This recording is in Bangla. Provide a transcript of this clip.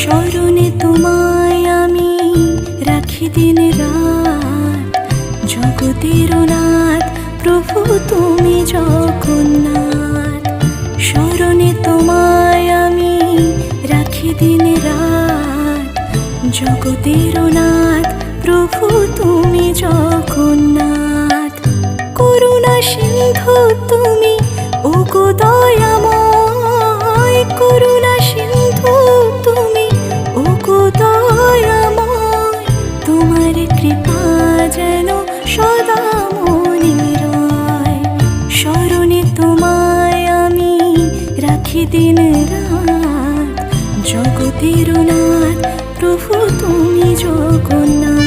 স্মরণে তোমায় আমি রাখি দিন রাত, জগতের নাথ প্রভু তুমি জগন্নাথ। স্মরণে তোমায় আমি রাখি দিন রাত, জগতের নাথ প্রভু তুমি জগন্নাথ। করুণা সিন্ধু তুমি ওগো দয়াময়, করুণা সিন্ধু তুমি ওগো দয়াময়। তোমার কৃপা যেন সদা মনে রয়। স্মরণে তোমায় আমি রাখি দিন রাত, জগতের নাথ প্রভু তুমি জগন্নাথ।